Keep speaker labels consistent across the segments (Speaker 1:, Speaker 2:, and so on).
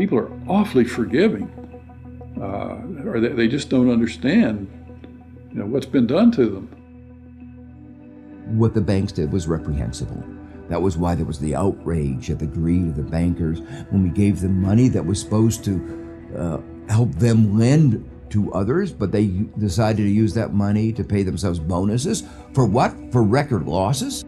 Speaker 1: people are awfully forgiving, or they just don't understand, what's been done to them.
Speaker 2: What the banks did was reprehensible. That was why there was the outrage at the greed of the bankers when we gave them money that was supposed to help them lend to others, but they decided to use that money to pay themselves bonuses. For what? For record losses?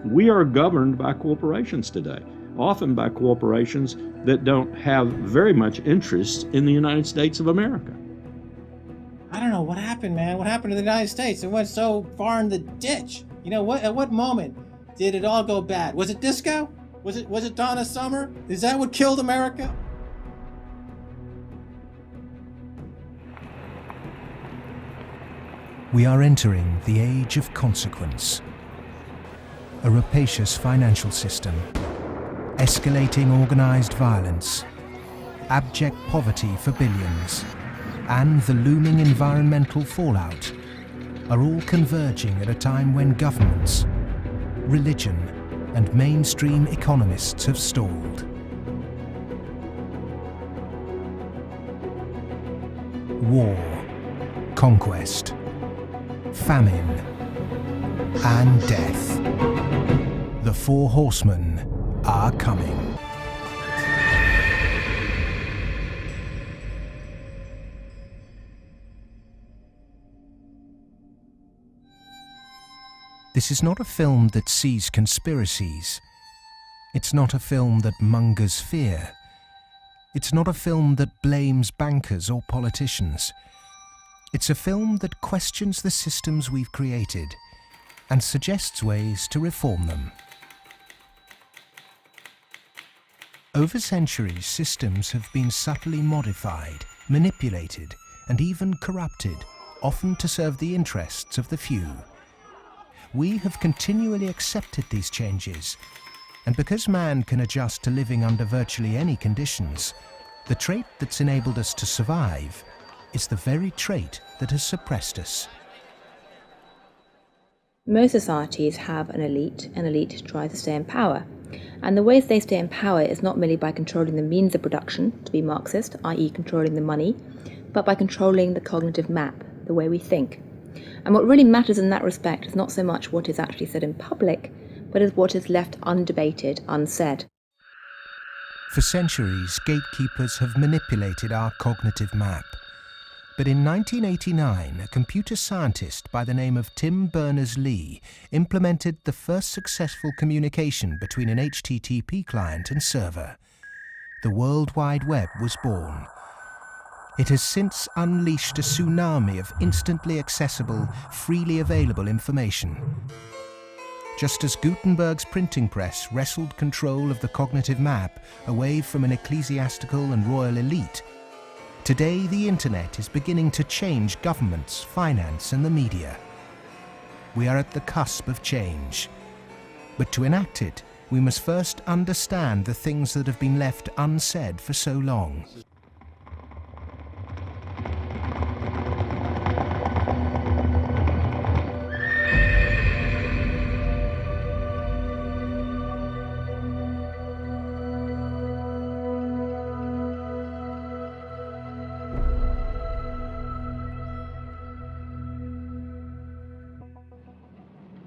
Speaker 3: We are governed by corporations today, often by corporations that don't have very much interest in the United States of America.
Speaker 4: I don't know what happened, man. What happened to the United States? It went so far in the ditch. At what moment did it all go bad? Was it disco? Was it Donna Summer? Is that what killed America?
Speaker 5: We are entering the age of consequence. A rapacious financial system, escalating organized violence, abject poverty for billions, and the looming environmental fallout are all converging at a time when governments, religion, and mainstream economists have stalled. War, conquest, famine, and death. The four horsemen are coming. This is not a film that sees conspiracies. It's not a film that mongers fear. It's not a film that blames bankers or politicians. It's a film that questions the systems we've created and suggests ways to reform them. Over centuries, systems have been subtly modified, manipulated, and even corrupted, often to serve the interests of the few. We have continually accepted these changes, and because man can adjust to living under virtually any conditions, the trait that's enabled us to survive is the very trait that has suppressed us.
Speaker 6: Most societies have an elite tries to stay in power. And the ways they stay in power is not merely by controlling the means of production, to be Marxist, i.e. controlling the money, but by controlling the cognitive map, the way we think. And what really matters in that respect is not so much what is actually said in public, but is what is left undebated, unsaid.
Speaker 5: For centuries, gatekeepers have manipulated our cognitive map. But in 1989, a computer scientist by the name of Tim Berners-Lee implemented the first successful communication between an HTTP client and server. The World Wide Web was born. It has since unleashed a tsunami of instantly accessible, freely available information. Just as Gutenberg's printing press wrestled control of the cognitive map away from an ecclesiastical and royal elite, today the internet is beginning to change governments, finance, and the media. We are at the cusp of change. But to enact it, we must first understand the things that have been left unsaid for so long.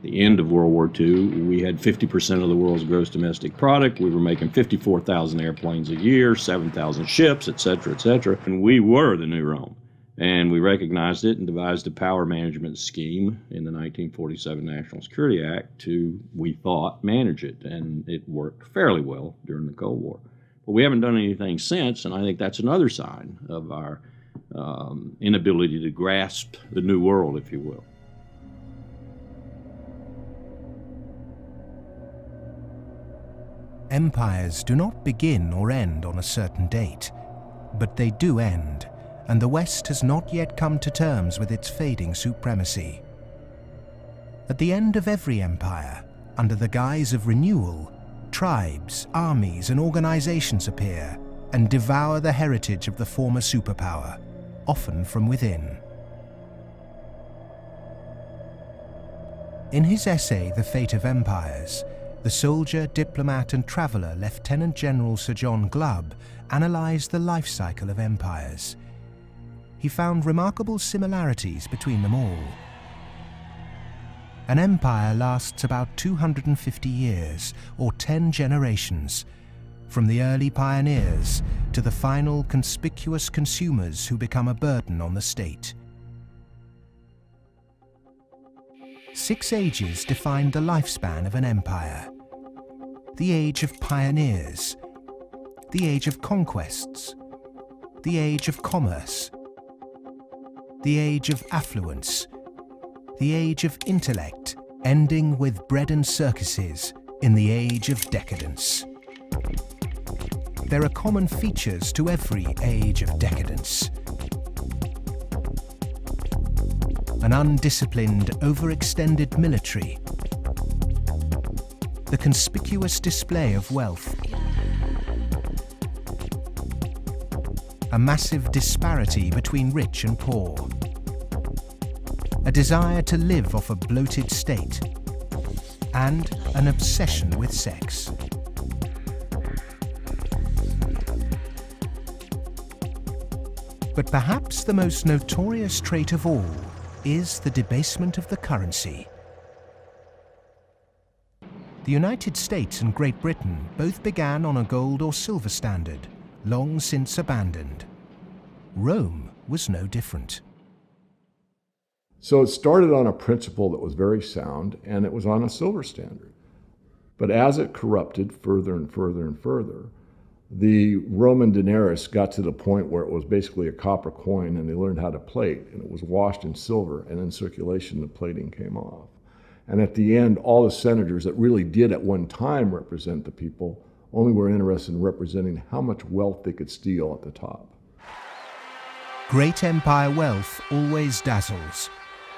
Speaker 3: The end of World War II, we had 50% of the world's gross domestic product. We were making 54,000 airplanes a year, 7,000 ships, et cetera, and we were the new Rome. And we recognized it and devised a power management scheme in the 1947 National Security Act to, we thought, manage it. And it worked fairly well during the Cold War. But we haven't done anything since, and I think that's another sign of our inability to grasp the new world, if you will.
Speaker 5: Empires do not begin or end on a certain date, but they do end, and the West has not yet come to terms with its fading supremacy. At the end of every empire, under the guise of renewal, tribes, armies, and organizations appear and devour the heritage of the former superpower, often from within. In his essay, The Fate of Empires, the soldier, diplomat and traveller Lieutenant General Sir John Glubb analysed the life cycle of empires. He found remarkable similarities between them all. An empire lasts about 250 years, or 10 generations, from the early pioneers to the final conspicuous consumers who become a burden on the state. 6 ages defined the lifespan of an empire. The age of pioneers, the age of conquests, the age of commerce, the age of affluence, the age of intellect, ending with bread and circuses in the age of decadence. There are common features to every age of decadence. An undisciplined, overextended military, the conspicuous display of wealth, a massive disparity between rich and poor, a desire to live off a bloated state, and an obsession with sex. But perhaps the most notorious trait of all is the debasement of the currency. The United States and Great Britain both began on a gold or silver standard, long since abandoned. Rome was no different.
Speaker 7: So it started on a principle that was very sound, and it was on a silver standard. But as it corrupted further and further and further, the Roman denarius got to the point where it was basically a copper coin, and they learned how to plate, and it was washed in silver, and in circulation the plating came off. And at the end, all the senators that really did at one time represent the people only were interested in representing how much wealth they could steal at the top.
Speaker 5: Great empire wealth always dazzles,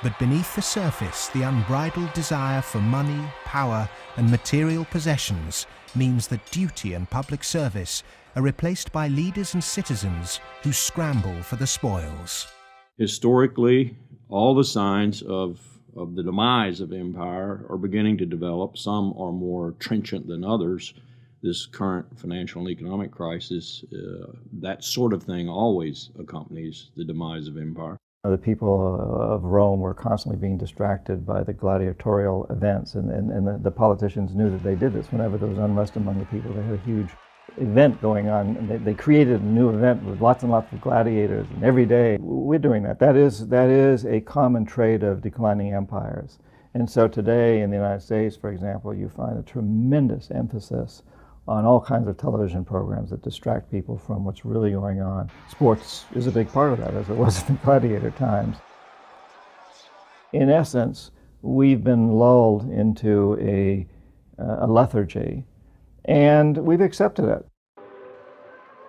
Speaker 5: but beneath the surface, the unbridled desire for money, power, and material possessions means that duty and public service are replaced by leaders and citizens who scramble for the spoils.
Speaker 3: Historically, all the signs of the demise of empire are beginning to develop. Some are more trenchant than others. This current financial and economic crisis, that sort of thing always accompanies the demise of empire.
Speaker 8: The people of Rome were constantly being distracted by the gladiatorial events, and the politicians knew that they did this. Whenever there was unrest among the people, they had a huge event going on, and they created a new event with lots and lots of gladiators, and every day we're doing that. That is a common trait of declining empires. And so today in the United States, for example, you find a tremendous emphasis on all kinds of television programs that distract people from what's really going on. Sports is a big part of that, as it was in the gladiator times. In essence, we've been lulled into a lethargy, and we've accepted it.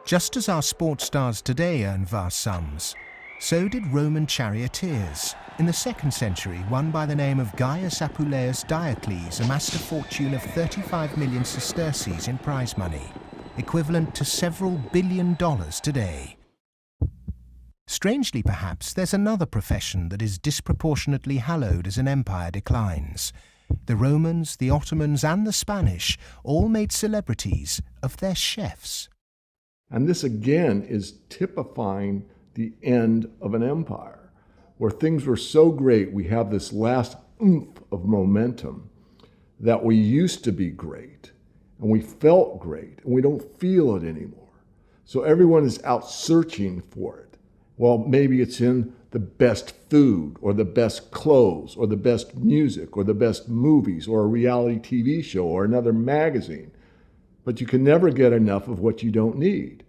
Speaker 5: Just as our sports stars today earn vast sums, so did Roman charioteers. In the 2nd century, one by the name of Gaius Apuleius Diocles amassed a fortune of 35 million sesterces in prize money, equivalent to several $1 billion today. Strangely, perhaps, there's another profession that is disproportionately hallowed as an empire declines. The Romans, the Ottomans, and the Spanish all made celebrities of their chefs.
Speaker 7: And this again is typifying the end of an empire, where things were so great, we have this last oomph of momentum that we used to be great, and we felt great, and we don't feel it anymore. So everyone is out searching for it. Well, maybe it's in the best food, or the best clothes, or the best music, or the best movies, or a reality TV show, or another magazine. But you can never get enough of what you don't need.